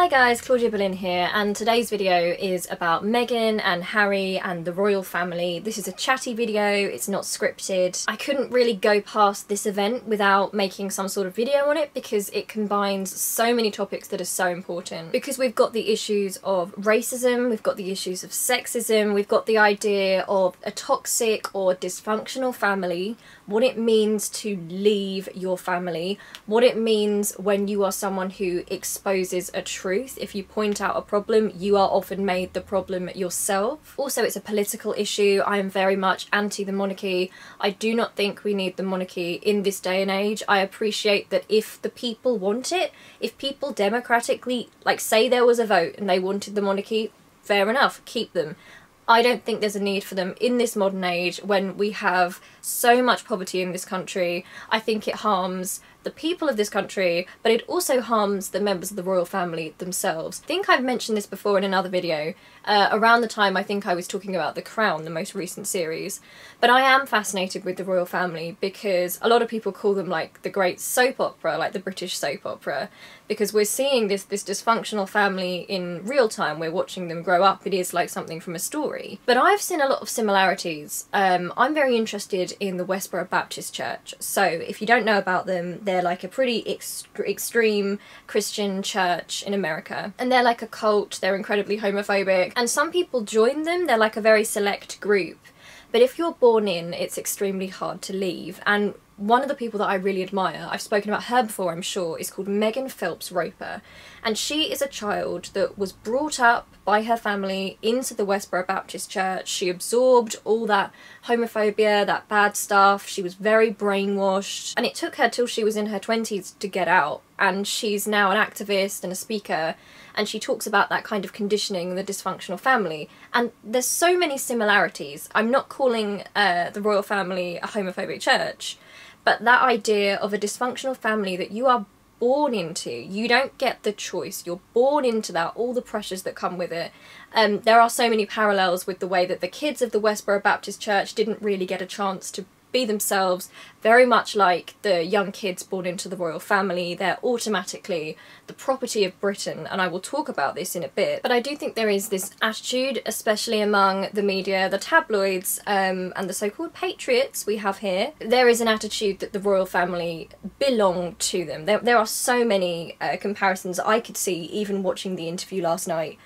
Hi guys, Claudia Boleyn here, and today's video is about Meghan and Harry and the royal family. This is a chatty video, it's not scripted. I couldn't really go past this event without making some sort of video on it because it combines so many topics that are so important. Because we've got the issues of racism, we've got the issues of sexism, we've got the idea of a toxic or dysfunctional family, what it means to leave your family, what it means when you are someone who exposes a truth. If you point out a problem, you are often made the problem yourself. Also, it's a political issue. I am very much anti the monarchy. I do not think we need the monarchy in this day and age. I appreciate that if the people want it, if people democratically, like, say there was a vote and they wanted the monarchy, fair enough, keep them. I don't think there's a need for them in this modern age when we have so much poverty in this country. I think it harms the people of this country, but it also harms the members of the royal family themselves. I think I've mentioned this before in another video, around the time I think I was talking about The Crown, the most recent series. But I am fascinated with the royal family because a lot of people call them like the great soap opera, like the British soap opera, because we're seeing this dysfunctional family in real time. We're watching them grow up. It is like something from a story. But I've seen a lot of similarities. I'm very interested in the Westboro Baptist Church. So if you don't know about them, they're like a pretty extreme Christian church in America. And they're like a cult, they're incredibly homophobic. And some people join them, they're like a very select group. But if you're born in, it's extremely hard to leave. And one of the people that I really admire, I've spoken about her before I'm sure, is called Meghan Phelps-Roper. And she is a child that was brought up by her family into the Westboro Baptist Church. She absorbed all that homophobia, that bad stuff. She was very brainwashed. And it took her till she was in her 20s to get out. And she's now an activist and a speaker. And she talks about that kind of conditioning, the dysfunctional family. And there's so many similarities. I'm not calling the royal family a homophobic church, but that idea of a dysfunctional family that you are born into, you don't get the choice, you're born into that, all the pressures that come with it. There are so many parallels with the way that the kids of the Westboro Baptist Church didn't really get a chance to be themselves, very much like the young kids born into the royal family. They're automatically the property of Britain, and I will talk about this in a bit. But I do think there is this attitude, especially among the media, the tabloids, and the so-called patriots we have here. There is an attitude that the royal family belong to them. There are so many comparisons I could see even watching the interview last night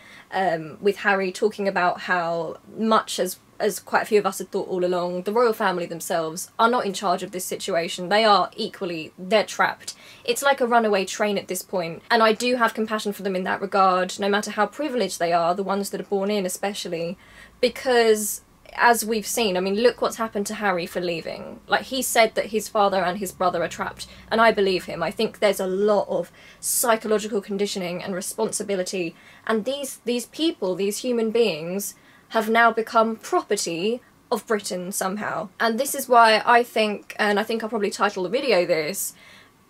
with Harry, talking about how much as quite a few of us had thought all along, the royal family themselves are not in charge of this situation. They are equally, they're trapped. It's like a runaway train at this point, and I do have compassion for them in that regard, no matter how privileged they are, the ones that are born in especially, because as we've seen, I mean, look what's happened to Harry for leaving. Like, he said that his father and his brother are trapped, and I believe him. I think there's a lot of psychological conditioning and responsibility, and these people, these human beings, have now become property of Britain somehow. And this is why I think, and I think I'll probably title the video this,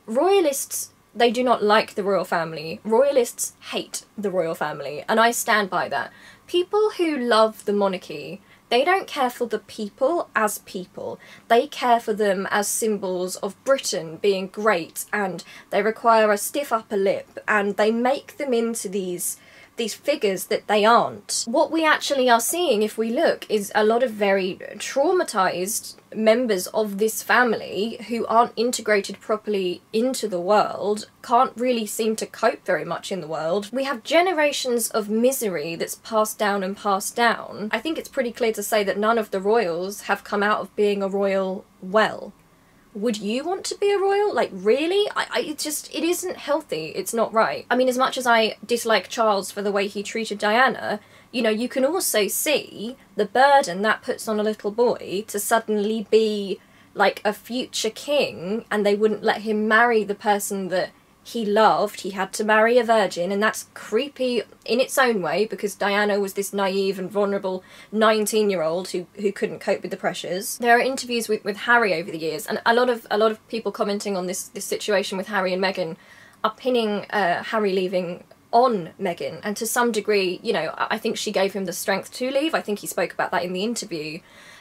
Royalists, they do not like the royal family. Royalists hate the royal family, and I stand by that. People who love the monarchy, they don't care for the people as people. They care for them as symbols of Britain being great, and they require a stiff upper lip, and they make them into these figures that they aren't. What we actually are seeing, if we look, is a lot of very traumatised members of this family who aren't integrated properly into the world, can't really seem to cope very much in the world. We have generations of misery that's passed down and passed down. I think it's pretty clear to say that none of the royals have come out of being a royal well. Would you want to be a royal? Like, really? It isn't healthy. It's not right. I mean, as much as I dislike Charles for the way he treated Diana, you know, you can also see the burden that puts on a little boy to suddenly be like a future king, and they wouldn't let him marry the person that he loved. He had to marry a virgin, and that's creepy in its own way, because Diana was this naive and vulnerable 19-year-old who couldn't cope with the pressures. There are interviews with Harry over the years, and a lot of people commenting on this situation with Harry and Meghan are pinning Harry leaving on Meghan, and to some degree, you know, I think she gave him the strength to leave. I think he spoke about that in the interview.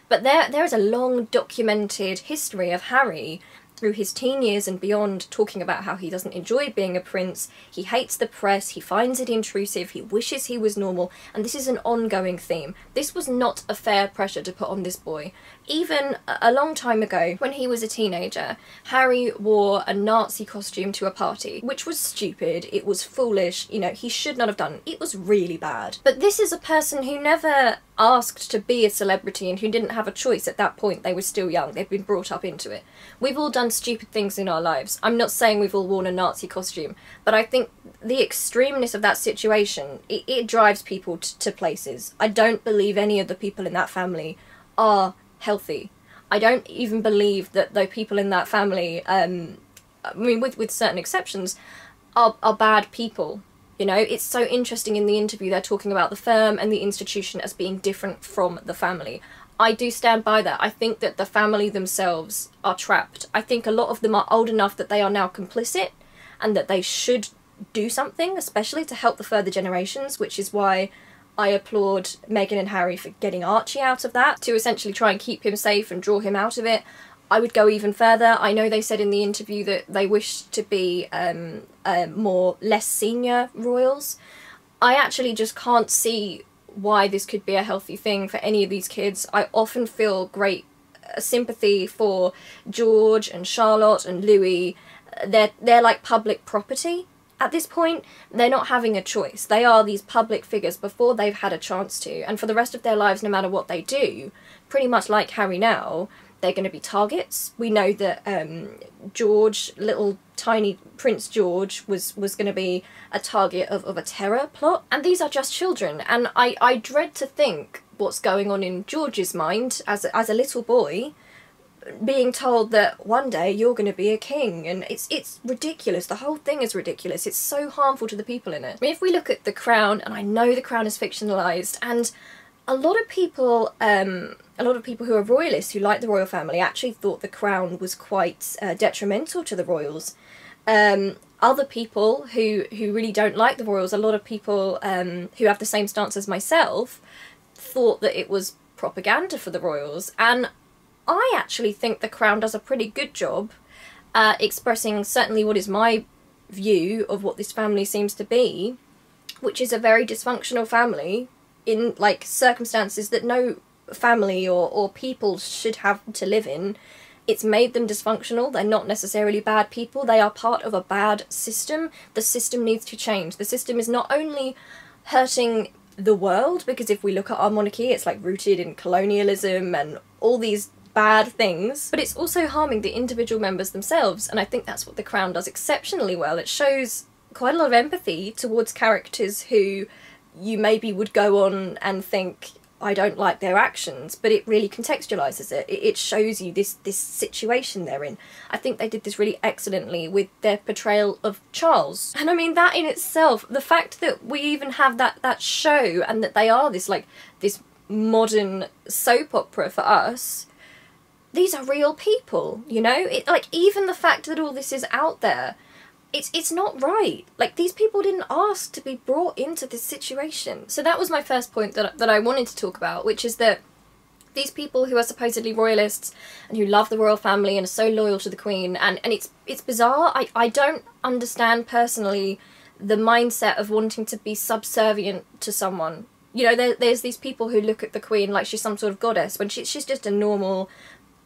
But there is a long documented history of Harry through his teen years and beyond, talking about how he doesn't enjoy being a prince, he hates the press, he finds it intrusive, he wishes he was normal, and this is an ongoing theme. This was not a fair pressure to put on this boy. Even a long time ago, when he was a teenager, Harry wore a Nazi costume to a party, which was stupid, it was foolish, you know, he should not have done. It was really bad. But this is a person who never asked to be a celebrity and who didn't have a choice at that point. They were still young, they've been brought up into it. We've all done stupid things in our lives. I'm not saying we've all worn a Nazi costume, but I think the extremeness of that situation, it drives people to places. I don't believe any of the people in that family are healthy. I don't even believe that the people in that family, I mean with certain exceptions, are bad people. You know, it's so interesting in the interview they're talking about the firm and the institution as being different from the family. I do stand by that. I think that the family themselves are trapped. I think a lot of them are old enough that they are now complicit and that they should do something, especially to help the further generations, which is why I applaud Meghan and Harry for getting Archie out of that, to essentially try and keep him safe and draw him out of it. I would go even further. I know they said in the interview that they wish to be less senior royals. I actually just can't see why this could be a healthy thing for any of these kids. I often feel great sympathy for George and Charlotte and Louis. They're like public property. At this point, they're not having a choice. They are these public figures before they've had a chance to, and for the rest of their lives, no matter what they do, pretty much like Harry now, they're going to be targets. We know that George, little tiny Prince George, was going to be a target of a terror plot. And these are just children, and I dread to think what's going on in George's mind as a little boy, being told that one day you're going to be a king, and it's ridiculous. The whole thing is ridiculous. It's so harmful to the people in it. I mean, if we look at The Crown, and I know The Crown is fictionalised, and a lot of people who are royalists, who like the royal family, actually thought The Crown was quite detrimental to the royals. Other people who really don't like the royals, a lot of people who have the same stance as myself, thought that it was propaganda for the royals, and I actually think The Crown does a pretty good job expressing certainly what is my view of what this family seems to be, which is a very dysfunctional family in like circumstances that no family or people should have to live in. It's made them dysfunctional. They're not necessarily bad people. They are part of a bad system. The system needs to change. The system is not only hurting the world, because if we look at our monarchy, it's like rooted in colonialism and all these bad things, but it's also harming the individual members themselves, and I think that's what The Crown does exceptionally well. It shows quite a lot of empathy towards characters who you maybe would go on and think, I don't like their actions, but it really contextualises it. It shows you this situation they're in. I think they did this really excellently with their portrayal of Charles. And I mean, that in itself, the fact that we even have that show and that they are this modern soap opera for us, these are real people, you know? Like, even the fact that all this is out there, it's not right. Like, these people didn't ask to be brought into this situation. So that was my first point that I wanted to talk about, which is that these people who are supposedly royalists and who love the royal family and are so loyal to the Queen, and it's bizarre. I don't understand personally the mindset of wanting to be subservient to someone. You know, there's these people who look at the Queen like she's some sort of goddess, when she's just a normal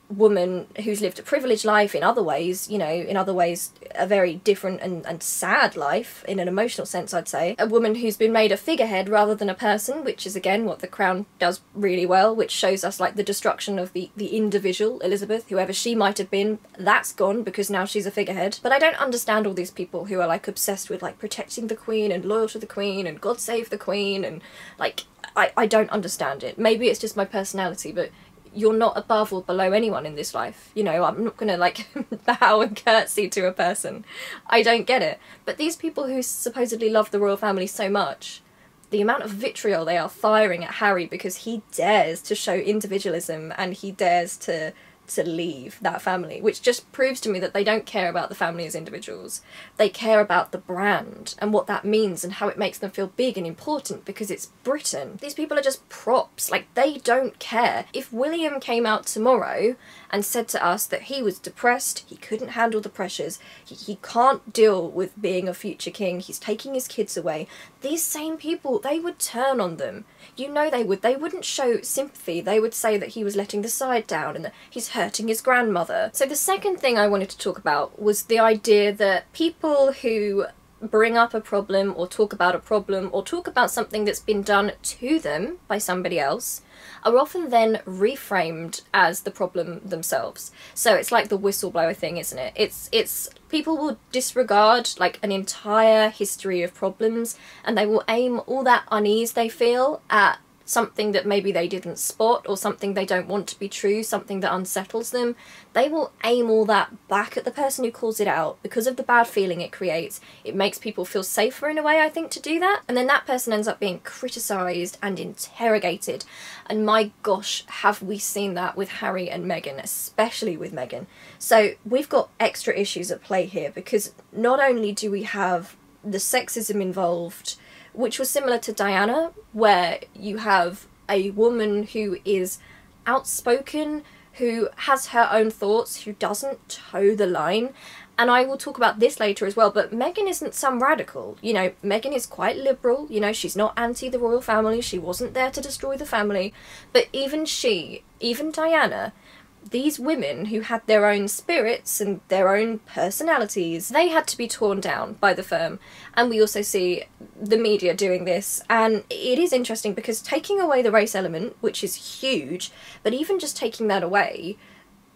woman who's lived a privileged life in other ways, you know, in other ways a very different and sad life in an emotional sense, I'd say. A woman who's been made a figurehead rather than a person, which is again what The Crown does really well, which shows us like the destruction of the individual Elizabeth, whoever she might have been. That's gone because now she's a figurehead. But I don't understand all these people who are like obsessed with like protecting the Queen and loyal to the Queen and God save the Queen, and like I don't understand it. Maybe it's just my personality, but you're not above or below anyone in this life. You know, I'm not gonna like bow and curtsy to a person. I don't get it. But these people who supposedly love the royal family so much, the amount of vitriol they are firing at Harry because he dares to show individualism and he dares to to leave that family, which just proves to me that they don't care about the family as individuals. They care about the brand and what that means and how it makes them feel big and important because it's Britain. These people are just props. Like, they don't care. If William came out tomorrow and said to us that he was depressed, he couldn't handle the pressures, he can't deal with being a future king, he's taking his kids away, these same people, they would turn on them. You know they would. They wouldn't show sympathy. They would say that he was letting the side down and that he's hurting his grandmother. So the second thing I wanted to talk about was the idea that people who bring up a problem or talk about something that's been done to them by somebody else are often then reframed as the problem themselves. So it's like the whistleblower thing, isn't it? It's people will disregard like an entire history of problems and they will aim all that unease they feel at something that maybe they didn't spot or something they don't want to be true, something that unsettles them. They will aim all that back at the person who calls it out because of the bad feeling it creates. It makes people feel safer in a way, I think, to do that. And then that person ends up being criticised and interrogated. And my gosh, have we seen that with Harry and Meghan, especially with Meghan. So we've got extra issues at play here because not only do we have the sexism involved, which was similar to Diana, where you have a woman who is outspoken, who has her own thoughts, who doesn't toe the line. And I will talk about this later as well, but Meghan isn't some radical. You know, Meghan is quite liberal. You know, she's not anti the royal family. She wasn't there to destroy the family. But even she, even Diana, these women who had their own spirits and their own personalities, they had to be torn down by the firm. And we also see the media doing this. And it is interesting because taking away the race element, which is huge, but even just taking that away,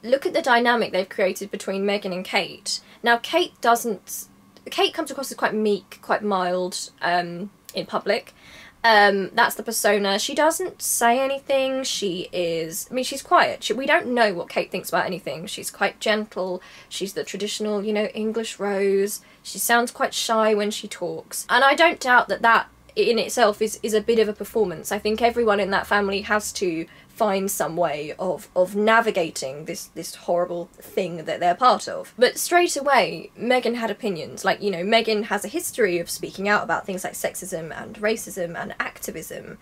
look at the dynamic they've created between Meghan and Kate. Now, Kate comes across as quite meek, quite mild in public. That's the persona. She doesn't say anything. She is, I mean, she's quiet. We don't know what Kate thinks about anything. She's quite gentle. She's the traditional, you know, English rose. She sounds quite shy when she talks. And I don't doubt that that in itself is a bit of a performance. I think everyone in that family has to find some way of navigating this horrible thing that they're part of. But straight away, Meghan had opinions. Like, you know, Meghan has a history of speaking out about things like sexism and racism and activism,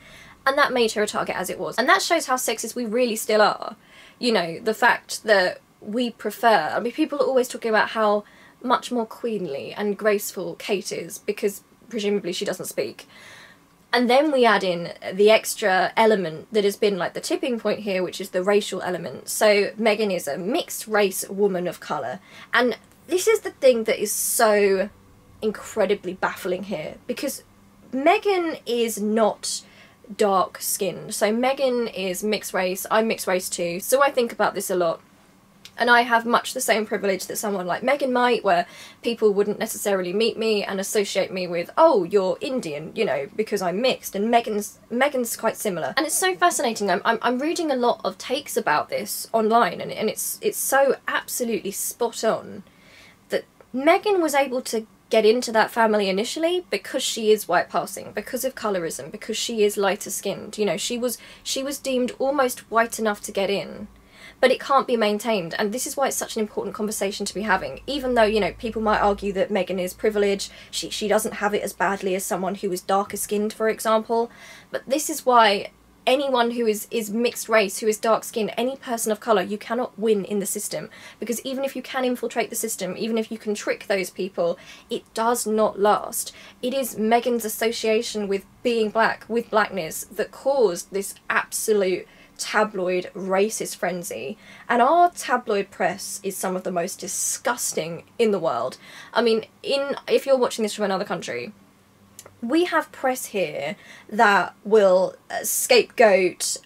and that made her a target as it was. And that shows how sexist we really still are. You know, the fact that we prefer, I mean, people are always talking about how much more queenly and graceful Kate is because presumably she doesn't speak. And then we add in the extra element that has been like the tipping point here, which is the racial element. So Meghan is a mixed race woman of colour. And this is the thing that is so incredibly baffling here, because Meghan is not dark skinned. So Meghan is mixed race, I'm mixed race too. So I think about this a lot. And I have much the same privilege that someone like Meghan might, where people wouldn't necessarily meet me and associate me with, oh, you're Indian, you know, because I'm mixed. And Meghan's quite similar. And it's so fascinating. I'm reading a lot of takes about this online, and it's so absolutely spot on that Meghan was able to get into that family initially because she is white passing, because of colorism, because she is lighter skinned. You know, she was deemed almost white enough to get in. But it can't be maintained, and this is why it's such an important conversation to be having. Even though, you know, people might argue that Meghan is privileged, she doesn't have it as badly as someone who is darker skinned, for example. But this is why anyone who is mixed race, who is dark skinned, any person of colour, you cannot win in the system. Because even if you can infiltrate the system, even if you can trick those people, it does not last. It is Meghan's association with being black, with blackness, that caused this absolute tabloid racist frenzy. And our tabloid press is some of the most disgusting in the world. I mean, if you're watching this from another country, we have press here that will scapegoat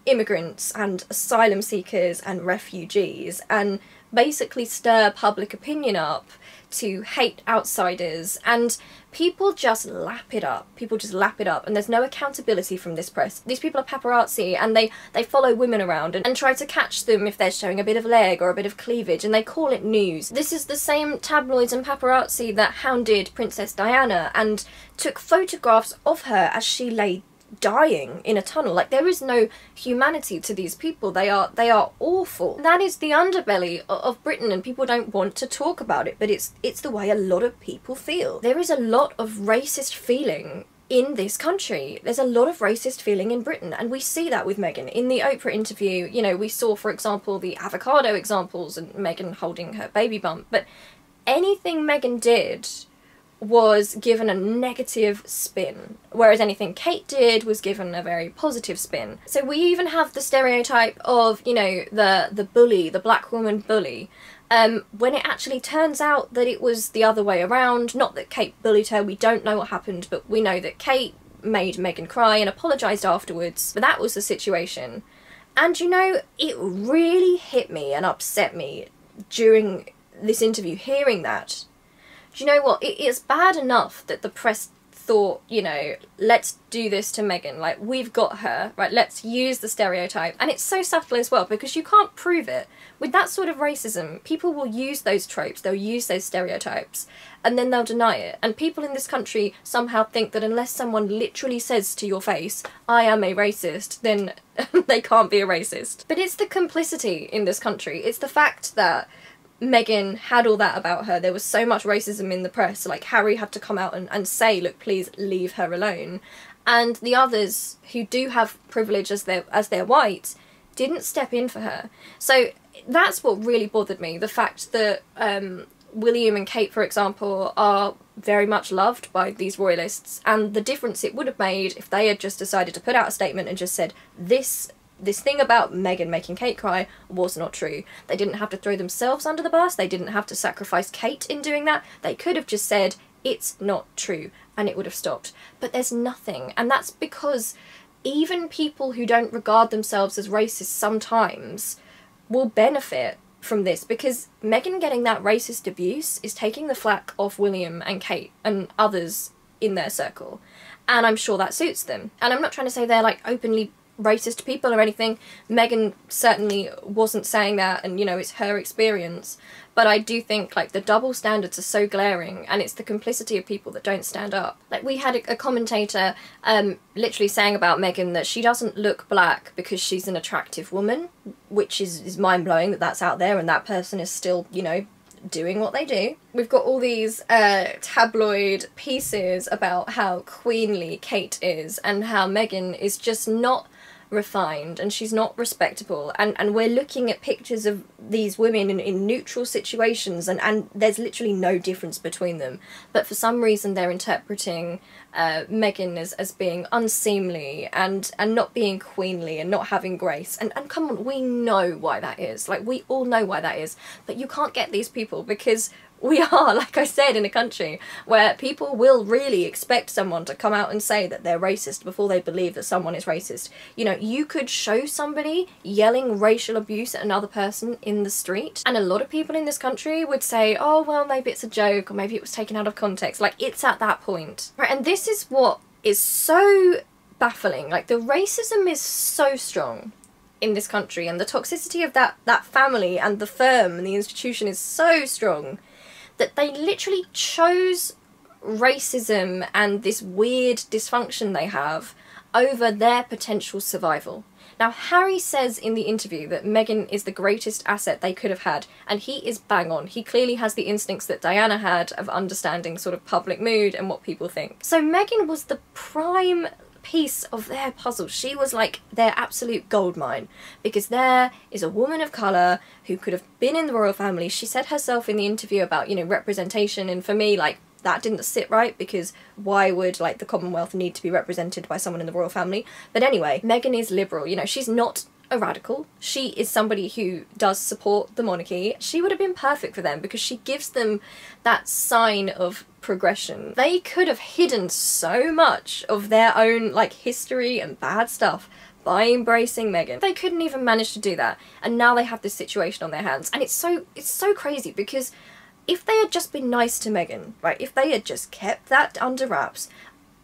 immigrants and asylum seekers and refugees and basically stir public opinion up to hate outsiders, and people just lap it up. People just lap it up, and there's no accountability from this press. These people are paparazzi, and they follow women around and try to catch them if they're showing a bit of leg or a bit of cleavage, and they call it news. This is the same tabloids and paparazzi that hounded Princess Diana and took photographs of her as she lay dying in a tunnel. Like, there is no humanity to these people. They are awful. That is the underbelly of Britain, and people don't want to talk about it, but it's the way a lot of people feel. There is a lot of racist feeling in this country. There's a lot of racist feeling in Britain, and we see that with Meghan. In the Oprah interview, you know, we saw, for example, the avocado examples and Meghan holding her baby bump, but anything Meghan did was given a negative spin, whereas anything Kate did was given a very positive spin. So we even have the stereotype of, you know, the bully, the black woman bully, when it actually turns out that it was the other way around. Not that Kate bullied her, we don't know what happened, but we know that Kate made Meghan cry and apologised afterwards, but that was the situation. And you know, it really hit me and upset me during this interview, hearing that. Do you know what? It is bad enough that the press thought, you know, let's do this to Meghan, like, we've got her, right, let's use the stereotype. And it's so subtle as well, because you can't prove it. With that sort of racism, people will use those tropes, they'll use those stereotypes, and then they'll deny it. And people in this country somehow think that unless someone literally says to your face, I am a racist, then they can't be a racist. But it's the complicity in this country. It's the fact that Meghan had all that about her. There was so much racism in the press. Like, Harry had to come out and say, look, please leave her alone. And the others who do have privilege as they're white didn't step in for her. So that's what really bothered me. The fact that William and Kate, for example, are very much loved by these royalists, and the difference it would have made if they had just decided to put out a statement and just said, this thing about Meghan making Kate cry was not true. They didn't have to throw themselves under the bus, they didn't have to sacrifice Kate in doing that. They could have just said, it's not true, and it would have stopped. But there's nothing, and that's because even people who don't regard themselves as racist sometimes will benefit from this, because Meghan getting that racist abuse is taking the flack off William and Kate and others in their circle, and I'm sure that suits them. And I'm not trying to say they're like openly racist people or anything. Meghan certainly wasn't saying that, and you know, it's her experience, but I do think like the double standards are so glaring, and it's the complicity of people that don't stand up. Like, we had a commentator literally saying about Meghan that she doesn't look black because she's an attractive woman, which is mind-blowing that that's out there and that person is still, you know, doing what they do. We've got all these tabloid pieces about how queenly Kate is and how Meghan is just not refined and she's not respectable, and we're looking at pictures of these women in neutral situations, and there's literally no difference between them, but for some reason they're interpreting Meghan as being unseemly and not being queenly and not having grace, and come on, we know why that is. Like, we all know why that is, but you can't get these people, because we are, like I said, in a country where people will really expect someone to come out and say that they're racist before they believe that someone is racist. You know, you could show somebody yelling racial abuse at another person in the street, and a lot of people in this country would say, oh, well, maybe it's a joke, or maybe it was taken out of context. Like, it's at that point. Right, and this is what is so baffling. Like, the racism is so strong in this country, and the toxicity of that family and the firm and the institution is so strong that they literally chose racism and this weird dysfunction they have over their potential survival. Now, Harry says in the interview that Meghan is the greatest asset they could have had, and he is bang on. He clearly has the instincts that Diana had of understanding sort of public mood and what people think. So Meghan was the prime piece of their puzzle. She was like their absolute goldmine, because there is a woman of colour who could have been in the royal family. She said herself in the interview about, you know, representation, and for me, like, that didn't sit right, because why would, like, the Commonwealth need to be represented by someone in the royal family? But anyway, Meghan is liberal, you know, she's not a radical. She is somebody who does support the monarchy. She would have been perfect for them, because she gives them that sign of progression. They could have hidden so much of their own, like, history and bad stuff by embracing Meghan. They couldn't even manage to do that, and now they have this situation on their hands, and it's so crazy, because if they had just been nice to Meghan, right, if they had just kept that under wraps,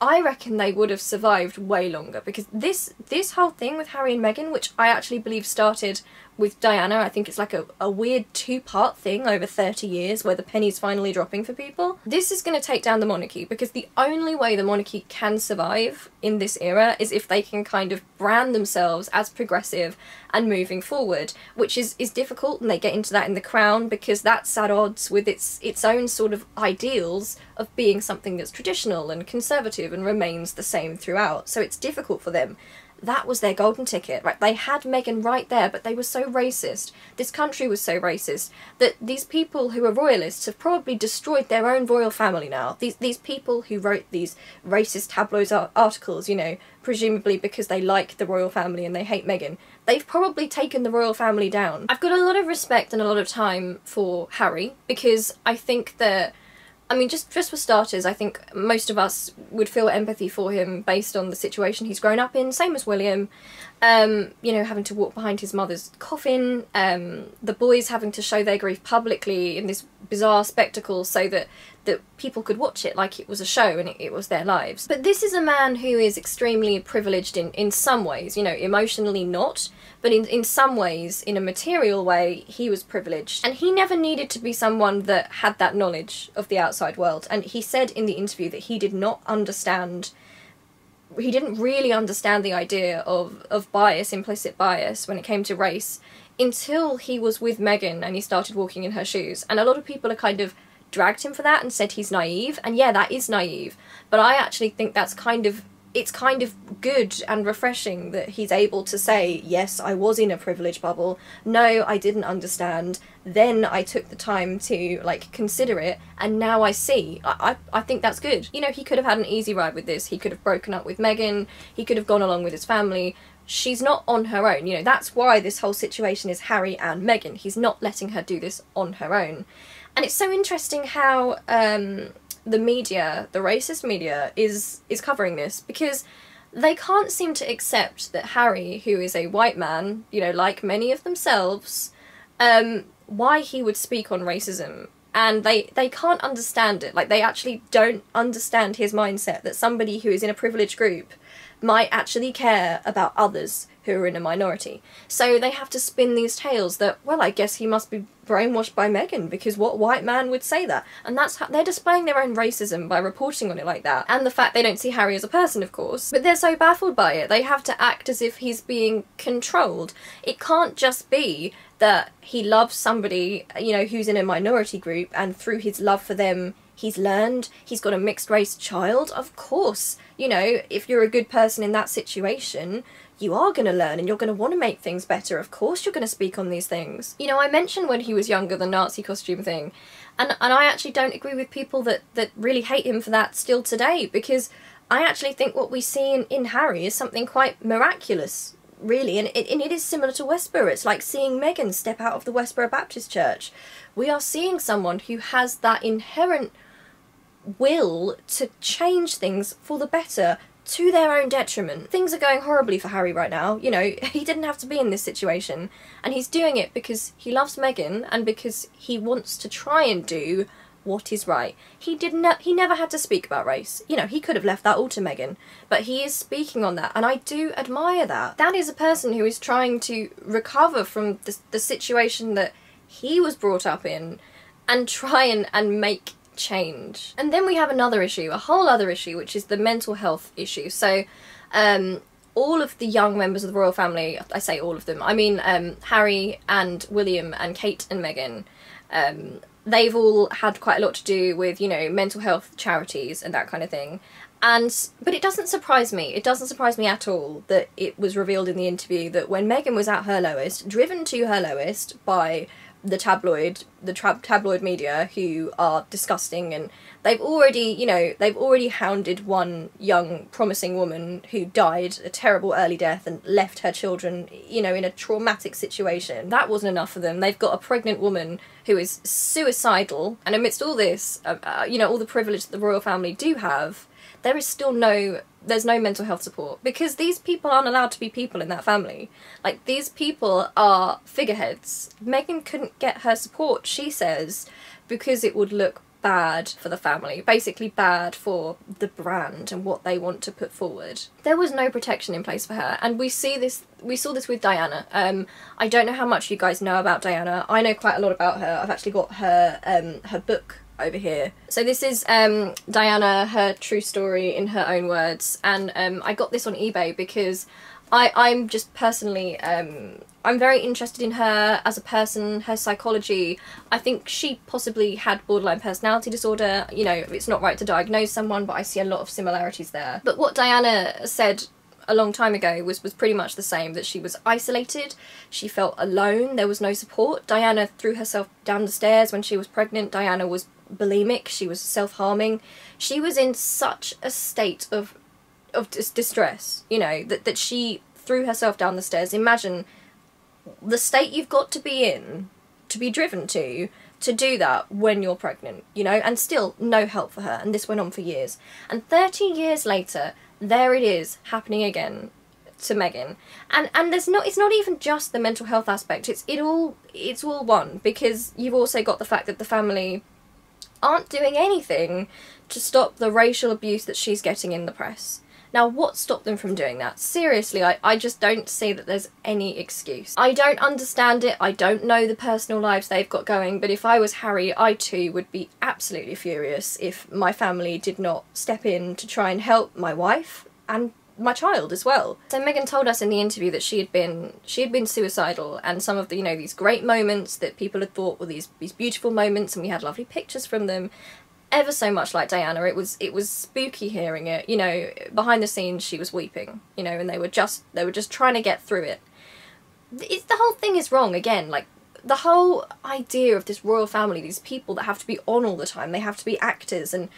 I reckon they would have survived way longer, because this whole thing with Harry and Meghan, which I actually believe started with Diana. I think it's like a weird two-part thing over 30 years where the penny's finally dropping for people. This is going to take down the monarchy, because the only way the monarchy can survive in this era is if they can kind of brand themselves as progressive and moving forward, which is difficult, and they get into that in The Crown, because that's at odds with its own sort of ideals of being something that's traditional and conservative and remains the same throughout. So it's difficult for them. That was their golden ticket, right? They had Meghan right there, but they were so racist. This country was so racist that these people who are royalists have probably destroyed their own royal family now. These people who wrote these racist tabloids articles, you know, presumably because they like the royal family and they hate Meghan, they've probably taken the royal family down. I've got a lot of respect and a lot of time for Harry, because I think that, I mean, just for starters, I think most of us would feel empathy for him based on the situation he's grown up in, same as William. You know, having to walk behind his mother's coffin, the boys having to show their grief publicly in this bizarre spectacle so that people could watch it like it was a show and it was their lives. But this is a man who is extremely privileged in some ways, you know, emotionally not, but in some ways, in a material way, he was privileged. And he never needed to be someone that had that knowledge of the outside world. And he said in the interview that he did not understand, he didn't really understand the idea of bias, implicit bias, when it came to race, until he was with Meghan and he started walking in her shoes. And a lot of people are kind of dragged him for that and said he's naive, and yeah, that is naive, but I actually think that's it's kind of good and refreshing that he's able to say, yes, I was in a privileged bubble, no, I didn't understand, then I took the time to, like, consider it, and now I see. I think that's good. You know, he could have had an easy ride with this. He could have broken up with Meghan, he could have gone along with his family. She's not on her own, you know, that's why this whole situation is Harry and Meghan. He's not letting her do this on her own. And it's so interesting how the media, the racist media, is covering this, because they can't seem to accept that Harry, who is a white man, you know, like many of themselves, why he would speak on racism. And they can't understand it. Like, they actually don't understand his mindset, that somebody who is in a privileged group might actually care about others who are in a minority. So they have to spin these tales that, well, I guess he must be brainwashed by Meghan, because what white man would say that? And that's how they're displaying their own racism by reporting on it like that. And the fact they don't see Harry as a person, of course. But they're so baffled by it, they have to act as if he's being controlled. It can't just be that he loves somebody, you know, who's in a minority group, and through his love for them, he's learned, he's got a mixed race child. Of course, you know, if you're a good person in that situation, you are going to learn and you're going to want to make things better. Of course you're going to speak on these things. You know, I mentioned when he was younger the Nazi costume thing, and I actually don't agree with people that really hate him for that still today, because I actually think what we see in Harry is something quite miraculous, really, and it is similar to Westboro. It's like seeing Meghan step out of the Westboro Baptist Church. We are seeing someone who has that inherent will to change things for the better, to their own detriment. Things are going horribly for Harry right now. You know, he didn't have to be in this situation, and he's doing it because he loves Meghan and because he wants to try and do what is right. He never had to speak about race. You know, he could have left that all to Meghan, but he is speaking on that, and I do admire that. That is a person who is trying to recover from the situation that he was brought up in and try and make change. And then we have another issue, a whole other issue, which is the mental health issue. So all of the young members of the royal family, I say all of them, I mean Harry and William and Kate and Meghan, they've all had quite a lot to do with, you know, mental health charities and that kind of thing. But it doesn't surprise me. It doesn't surprise me at all that it was revealed in the interview that when Meghan was at her lowest, driven to her lowest by the tabloid media, who are disgusting, and they've already hounded one young promising woman who died a terrible early death and left her children, you know, in a traumatic situation. That wasn't enough for them. They've got a pregnant woman who is suicidal, and amidst all this, you know, all the privilege that the royal family do have, there is still there's no mental health support, because these people aren't allowed to be people in that family. Like, these people are figureheads. Meghan couldn't get her support, she says, because it would look bad for the family, basically bad for the brand and what they want to put forward. There was no protection in place for her, and we saw this with Diana. I don't know how much you guys know about Diana. I know quite a lot about her. I've actually got her book over here. So this is Diana, her true story in her own words, and I got this on eBay because I'm just personally, I'm very interested in her as a person, her psychology. I think she possibly had borderline personality disorder. You know, it's not right to diagnose someone, but I see a lot of similarities there. But what Diana said a long time ago was pretty much the same, that she was isolated, she felt alone, there was no support. Diana threw herself down the stairs when she was pregnant. Diana was bulimic, she was self-harming. She was in such a state of distress, you know, that she threw herself down the stairs. Imagine the state you've got to be in, to be driven to do that when you're pregnant, you know, and still no help for her, and this went on for years. And 30 years later, there it is happening again to Meghan. And it's not even just the mental health aspect, it's all one, because you've also got the fact that the family aren't doing anything to stop the racial abuse that she's getting in the press. Now, what stopped them from doing that? Seriously, I just don't see that there's any excuse. I don't understand it, I don't know the personal lives they've got going, but if I was Harry, I too would be absolutely furious if my family did not step in to try and help my wife and my child as well. So Meghan told us in the interview that she had been suicidal, and some of the, you know, these great moments that people had thought were these beautiful moments, and we had lovely pictures from them, ever so much like Diana. It was spooky hearing it, you know. Behind the scenes she was weeping, you know, and they were just trying to get through it. The whole thing is wrong again. Like, the whole idea of this royal family, these people that have to be on all the time, they have to be actors, and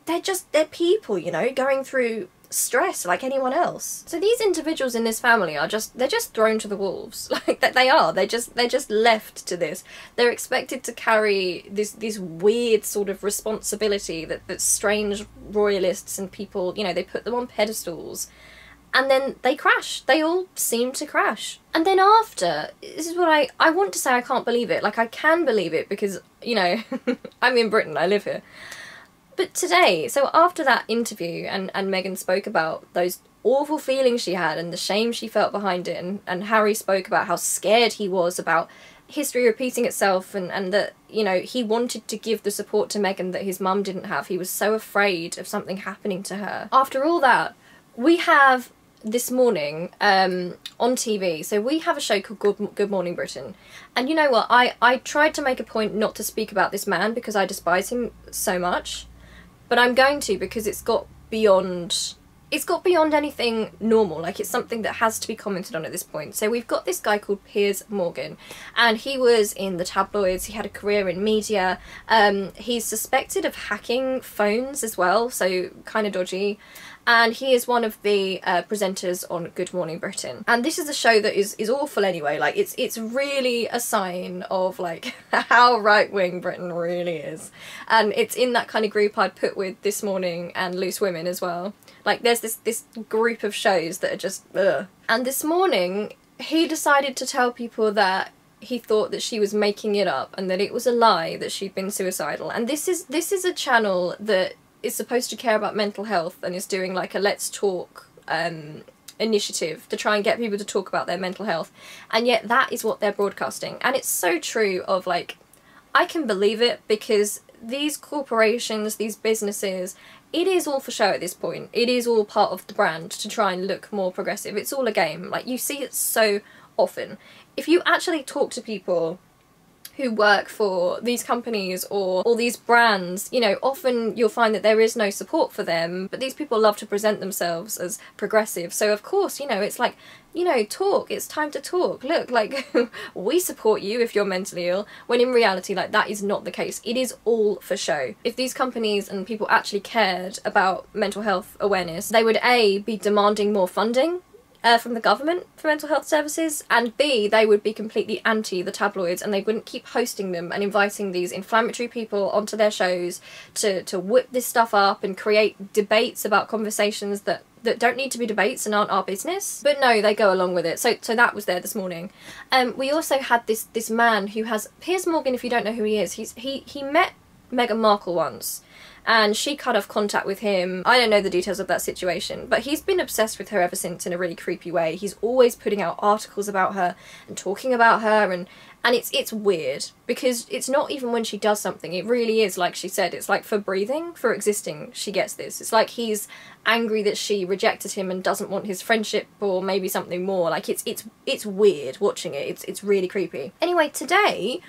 they're people, you know, going through stress like anyone else. So these individuals in this family are they're just thrown to the wolves. Like, that they are. They're just left to this. They're expected to carry this weird sort of responsibility that strange royalists and people, you know, they put them on pedestals, and then they crash. They all seem to crash. And then after, this is what I want to say, I can't believe it. Like, I can believe it because, you know, I'm in Britain, I live here. But today, so after that interview, and Meghan spoke about those awful feelings she had and the shame she felt behind it, and Harry spoke about how scared he was about history repeating itself, and that, you know, he wanted to give the support to Meghan that his mum didn't have. He was so afraid of something happening to her. After all that, we have this morning on TV, so we have a show called Good Morning Britain, and you know what, I tried to make a point not to speak about this man because I despise him so much. But I'm going to, because it's got beyond anything normal. Like, it's something that has to be commented on at this point. So we've got this guy called Piers Morgan, and he was in the tabloids, he had a career in media, he's suspected of hacking phones as well, so kind of dodgy. And he is one of the presenters on Good Morning Britain. And this is a show that is awful anyway. Like, it's really a sign of, like, how right-wing Britain really is. And it's in that kind of group I'd put with This Morning and Loose Women as well. Like, there's this group of shows that are just ugh. And this morning, he decided to tell people that he thought that she was making it up and that it was a lie that she'd been suicidal. And this is a channel that is supposed to care about mental health and is doing like a Let's Talk initiative to try and get people to talk about their mental health, and yet that is what they're broadcasting. And it's so true of, like, I can believe it, because these corporations, these businesses, it is all for show at this point. It is all part of the brand to try and look more progressive. It's all a game. Like, you see it so often. If you actually talk to people who work for these companies or these brands, you know, often you'll find that there is no support for them, but these people love to present themselves as progressive. So of course, you know, it's like, you know, talk, it's time to talk. Look, like, we support you if you're mentally ill, when in reality, like, that is not the case. It is all for show. If these companies and people actually cared about mental health awareness, they would A, be demanding more funding from the government for mental health services, and B, they would be completely anti the tabloids, and they wouldn't keep hosting them and inviting these inflammatory people onto their shows to whip this stuff up and create debates about conversations that don't need to be debates and aren't our business. But no, they go along with it. So that was there this morning. We also had this man who has, Piers Morgan, if you don't know who he is, he met Meghan Markle once, and she cut off contact with him. I don't know the details of that situation, but he's been obsessed with her ever since in a really creepy way. He's always putting out articles about her and talking about her, and it's weird, because it's not even when she does something. It really is, like she said, it's like for breathing, for existing, she gets this. It's like he's angry that she rejected him and doesn't want his friendship, or maybe something more. Like it's weird watching it. It's really creepy. Anyway, today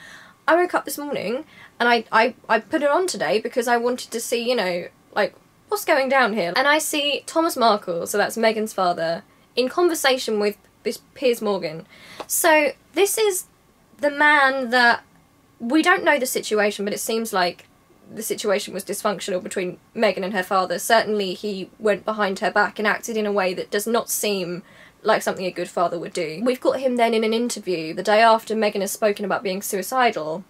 I woke up this morning and I put it on today because I wanted to see, you know, like, what's going down here. And I see Thomas Markle, so that's Meghan's father, in conversation with this Piers Morgan. So this is the man that, we don't know the situation, but it seems like the situation was dysfunctional between Meghan and her father. Certainly he went behind her back and acted in a way that does not seem like something a good father would do. We've got him then in an interview the day after Meghan has spoken about being suicidal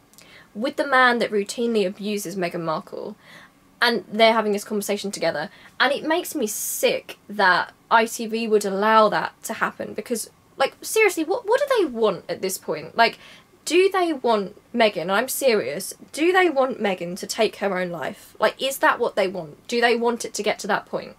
with the man that routinely abuses Meghan Markle, and they're having this conversation together, and it makes me sick that ITV would allow that to happen, because, like, seriously, what do they want at this point? Like, do they want Meghan, I'm serious, do they want Meghan to take her own life? Like, is that what they want? Do they want it to get to that point?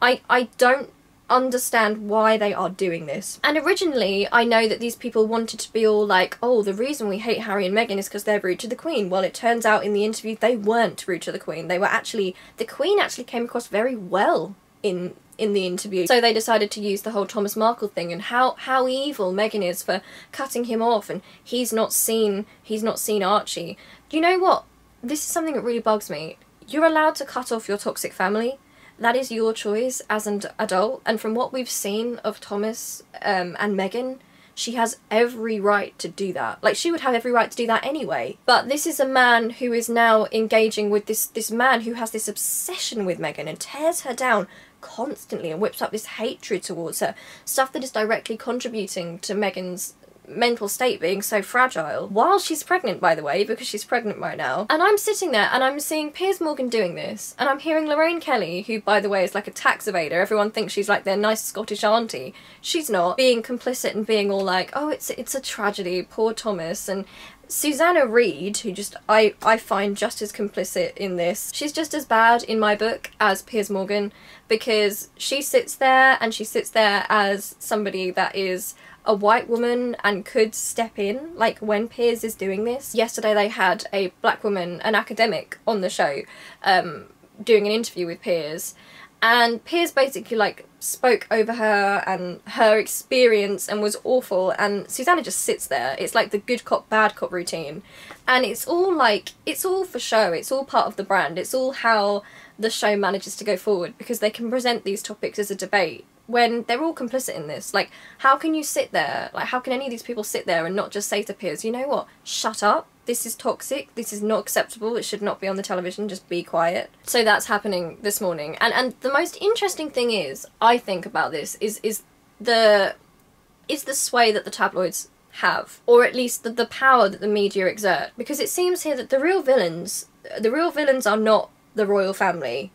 I don't understand why they are doing this. And originally I know that these people wanted to be all like, oh, the reason we hate Harry and Meghan is because they're rude to the Queen. Well, it turns out in the interview they weren't rude to the Queen. They were actually, the Queen actually came across very well in the interview. So they decided to use the whole Thomas Markle thing and how evil Meghan is for cutting him off, and he's not seen Archie. Do you know what? This is something that really bugs me. You're allowed to cut off your toxic family. That is your choice as an adult, and from what we've seen of Thomas and Meghan, she has every right to do that. Like, she would have every right to do that anyway. But this is a man who is now engaging with this man who has this obsession with Meghan and tears her down constantly and whips up this hatred towards her. Stuff that is directly contributing to Meghan's mental state being so fragile, while she's pregnant, by the way, because she's pregnant right now. And I'm sitting there and I'm seeing Piers Morgan doing this, and I'm hearing Lorraine Kelly, who, by the way, is like a tax evader. Everyone thinks she's like their nice Scottish auntie. She's not. Being complicit and being all like, oh, it's a tragedy, poor Thomas. And Susanna Reid, who just I find just as complicit in this. She's just as bad in my book as Piers Morgan, because she sits there as somebody that is a white woman and could step in, like when Piers is doing this. Yesterday they had a black woman, an academic, on the show doing an interview with Piers, and Piers basically like spoke over her and her experience and was awful, and Susanna just sits there. It's like the good cop bad cop routine, and it's all like, it's all for show, it's all part of the brand, it's all how the show manages to go forward, because they can present these topics as a debate when they're all complicit in this. Like, how can you sit there, like, how can any of these people sit there and not just say to Piers, you know what, shut up, this is toxic, this is not acceptable, it should not be on the television, just be quiet. So that's happening this morning. And the most interesting thing is, I think, about this is the sway that the tabloids have, or at least the power that the media exert, because it seems here that the real villains are not the royal family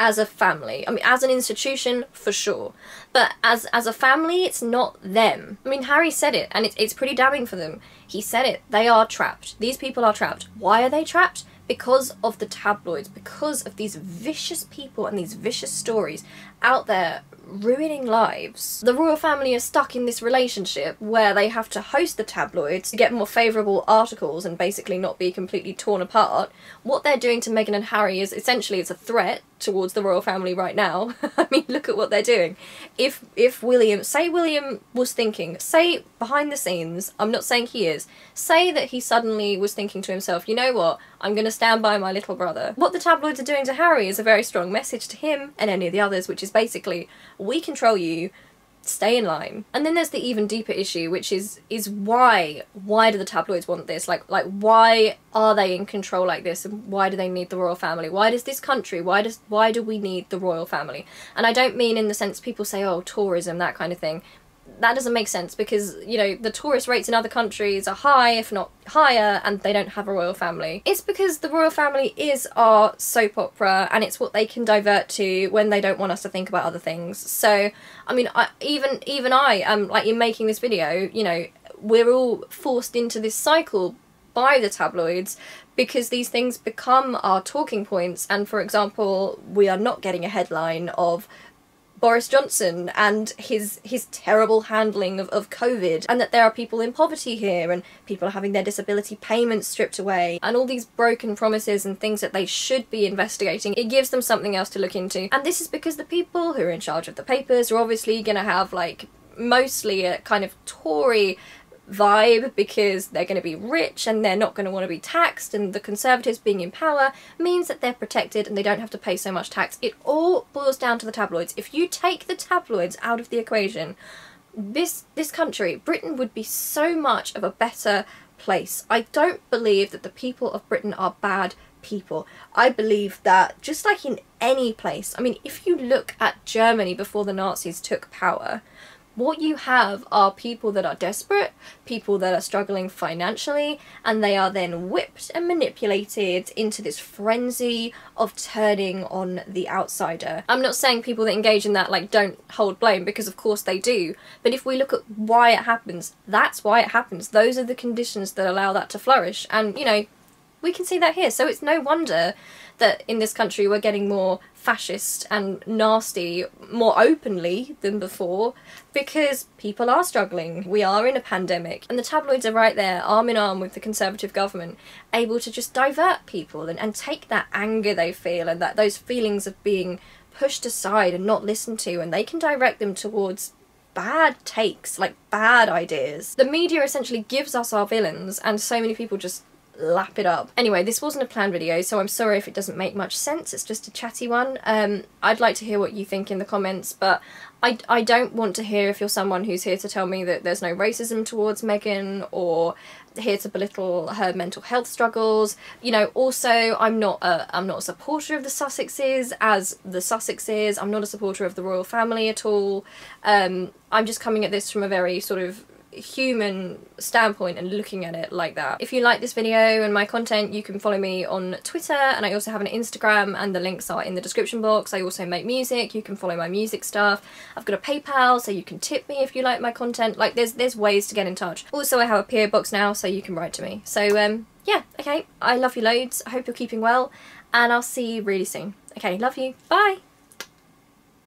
as a family. I mean, as an institution, for sure, but as a family, it's not them. I mean, Harry said it, and it's pretty damning for them. He said it. They are trapped. These people are trapped. Why are they trapped? Because of the tabloids, because of these vicious people and these vicious stories out there ruining lives. The royal family are stuck in this relationship where they have to host the tabloids to get more favourable articles and basically not be completely torn apart. What they're doing to Meghan and Harry is essentially, it's a threat towards the royal family right now. I mean, look at what they're doing. If William, say William was thinking, say behind the scenes, I'm not saying he is, say that he suddenly was thinking to himself, you know what, I'm going to stand by my little brother. What the tabloids are doing to Harry is a very strong message to him and any of the others, which is basically, we control you, stay in line. And then there's the even deeper issue, which is why do the tabloids want this? Like why are they in control like this, and why do they need the royal family? Why does this country, why do we need the royal family? And I don't mean in the sense people say, oh, tourism, that kind of thing. That doesn't make sense, because, you know, the tourist rates in other countries are high, if not higher, and they don't have a royal family. It's because the royal family is our soap opera, and it's what they can divert to when they don't want us to think about other things. So, I mean, even I, like, in making this video, you know, we're all forced into this cycle by the tabloids, because these things become our talking points. And for example, we are not getting a headline of Boris Johnson and his terrible handling of COVID, and that there are people in poverty here, and people are having their disability payments stripped away, and all these broken promises and things that they should be investigating. It gives them something else to look into. And this is because the people who are in charge of the papers are obviously going to have, like, mostly a kind of Tory vibe, because they're going to be rich and they're not going to want to be taxed, and the Conservatives being in power means that they're protected and they don't have to pay so much tax. It all boils down to the tabloids. If you take the tabloids out of the equation, this country, Britain, would be so much of a better place. I don't believe that the people of Britain are bad people. I believe that, just like in any place, I mean, if you look at Germany before the Nazis took power, what you have are people that are desperate, people that are struggling financially, and they are then whipped and manipulated into this frenzy of turning on the outsider. I'm not saying people that engage in that, like, don't hold blame, because of course they do, but if we look at why it happens, that's why it happens. Those are the conditions that allow that to flourish, and, you know, we can see that here. So it's no wonder that in this country we're getting more fascist and nasty more openly than before, because people are struggling. We are in a pandemic, and the tabloids are right there, arm in arm with the Conservative government, able to just divert people and take that anger they feel and those feelings of being pushed aside and not listened to, and they can direct them towards bad takes, like bad ideas. The media essentially gives us our villains, and so many people just lap it up. Anyway, this wasn't a planned video, so I'm sorry if it doesn't make much sense. It's just a chatty one. I'd like to hear what you think in the comments, but I don't want to hear if you're someone who's here to tell me that there's no racism towards Meghan, or here to belittle her mental health struggles. You know, also, I'm not a supporter of the Sussexes as the Sussexes. I'm not a supporter of the royal family at all. I'm just coming at this from a very sort of human standpoint and looking at it like that. If you like this video and my content, you can follow me on Twitter, and I also have an Instagram, and the links are in the description box. I also make music. You can follow my music stuff. I've got a PayPal, so you can tip me if you like my content. Like, there's ways to get in touch. Also, I have a PO box now, so you can write to me. So yeah, okay, I love you loads. I hope you're keeping well, and I'll see you really soon. Okay, love you, bye.